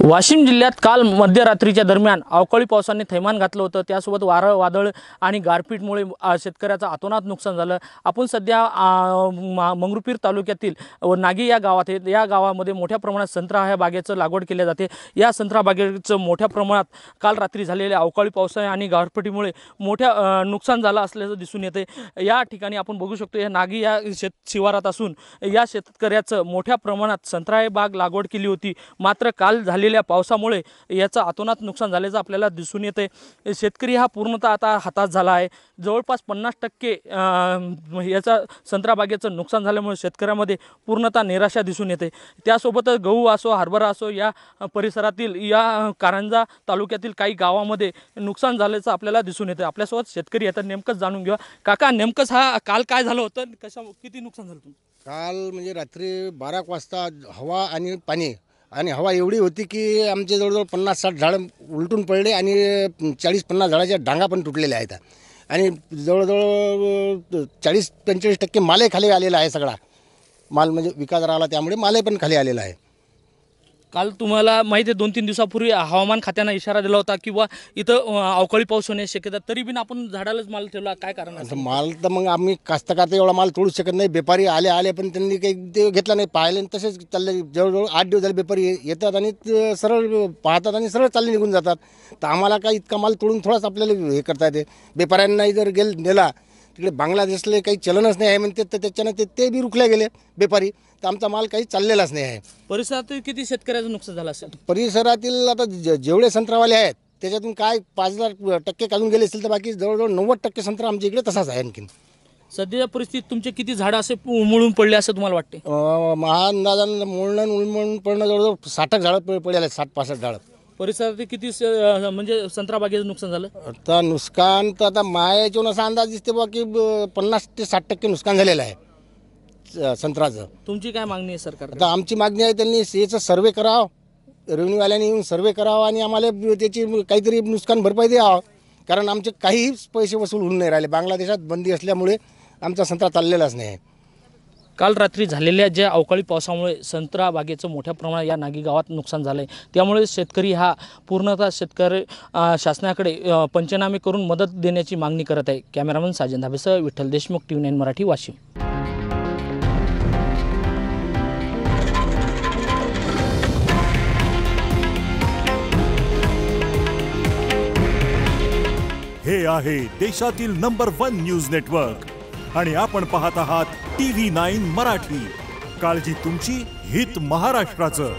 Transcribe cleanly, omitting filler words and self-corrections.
वाशिम जिल्ह्यात काल मध्यरात्रीच्या दरम्यान अवकाळी पावसाने थैमान घातलं होतं। त्यासोबत वारं वादळ आणि गारपीटमुळे शेतकऱ्याचं अतोनात नुकसान झालं। आपण सध्या मंगरुळपीर तालुक्यातील नागी या गावात आहे। या गावामध्ये मोठ्या प्रमाणात संत्रा ह्या बागेचं लागवड केली जाते। या संत्रा बागेचं मोठ्या प्रमाणात काल रात्री झालेल्या अवकाळी पावसा आणि गारपिटीमुळे मोठ्या नुकसान झालं असल्याचं दिसून येते। या ठिकाणी आपण बघू शकतो या नागी या शिवारात असून या शेतकऱ्याचं मोठ्या प्रमाणात संत्रा बाग लागवड केली होती। मात्र काल झालेल्या पावसामुळे याचं अतोनात नुकसान झाल्याचं आपल्याला दिसून येते। शेतकरी हा पूर्णतः आता हताश झाला आहे। जवळपास 50% याचा संत्रा बागेचं नुकसान झाल्यामुळे शेतकऱ्यामध्ये पूर्णतः निराशा दिसून येते। त्यासोबतच गहू असो हरभरा असो या परिसरातील या कारंजा तालुक्यातील काही गावामध्ये नुकसान झाल्याचं आपल्याला दिसून येते। आपल्यासोबत शेतकरी आता नेमकंच जाणून घेऊया। काका नेमकंच हा काल काय झालं होतं, किती नुकसान झालं तुमचं? काल म्हणजे रात्री 12 वाजता हवा आणि पाणी आणि हवा एवढी होती की आमचे जवळजवळ 50-60 झाडं उलटून पडले आणि 40-50 झाडाच्या डांगा पण तुटलेल्या आहेत आणि जवळजवळ 40-45% मालही खाली आलेला आहे। सगळा माल म्हणजे विकास राहिला त्यामुळे मालही पण खाली आलेला आहे। काल तुम्हाला माहिती आहे 2-3 दिवसापूर्वी हवामान खात्याने इशारा दिला होता किंवा इथं अवकाळी पाऊस होण्याची शक्यता, तरी पण आपण झाडालाच माल ठेवला, काय कारण आहे? माल तर मग आम्ही कास्तकार एवढा माल तोडू शकत नाही। व्यापारी आले पण त्यांनी काही ते घेतला नाही, पाहिले तसेच चालले। जवळजवळ 8 दिवस झाले व्यापारी येतात आणि सरळ पाहतात आणि सरळ चालले निघून जातात। तर आम्हाला काय इतका माल तोडून थोडाच आपल्याला हे करता येते। व्यापाऱ्यांनाही जर नेला तिकडे बांगलादेशला काही चलनच नाही आहे म्हणते, तर त्याच्यानं ते बी रुकले गेले व्यापारी, तर आमचा माल काही चाललेलाच नाही आहे। परिसरातील किती शेतकऱ्याचं नुकसान झालं असेल? परिसरातील आता जेवढे संत्रावाले आहेत त्याच्यातून काय 5,000% काढून गेले असेल, तर बाकी जवळजवळ 90% संत्रा आमच्या इकडे तसाच आहे। आणखीन सध्याच्या परिस्थितीत तुमचे किती झाडं असे उमळून पडले असं तुम्हाला वाटते? महाअंदाजानं उळमळून पडणं जवळजवळ 60 झाडं पडले आहेत, 60-65 झाडं। परिसरातील किती म्हणजे संत्रा बागेचं नुकसान झालं? आता नुकसान तर आता मायाच्याहून असा अंदाज दिसते बा की 50 ते 60% नुकसान झालेलं आहे संत्र्याचं। तुमची काय मागणी आहे सरकार? आता आमची मागणी आहे त्यांनी याचं सर्वे करावं, रेव्हेन्यूवाल्यांनी येऊन सर्वे करावा आणि आम्हाला त्याची काहीतरी नुकसान भरपाई द्यावं, कारण आमचे काही पैसे वसूल होऊन नाही राहिले। बांगलादेशात बंदी असल्यामुळे आमचा संत्रा चाललेलाच नाही आहे। काल रात्री झालेल्या ज्या अवकाळी पावसामुळे संत्रा बागेचं मोठ्या प्रमाणात या नागी गावात नुकसान झालं आहे। त्यामुळे शेतकरी हा पूर्णतः शेतकरी शासनाकडे पंचनामे करून मदत देण्याची मागणी करत आहे। कॅमेरामन साजन धाबेसह विठ्ठल देशमुख, TV9 मराठी, वाशिम। हे आहे देशातील नंबर 1 न्यूज नेटवर्क आणि आपण पाहत आहात TV9 मराठी। काळजी तुमची, हित महाराष्ट्राचं।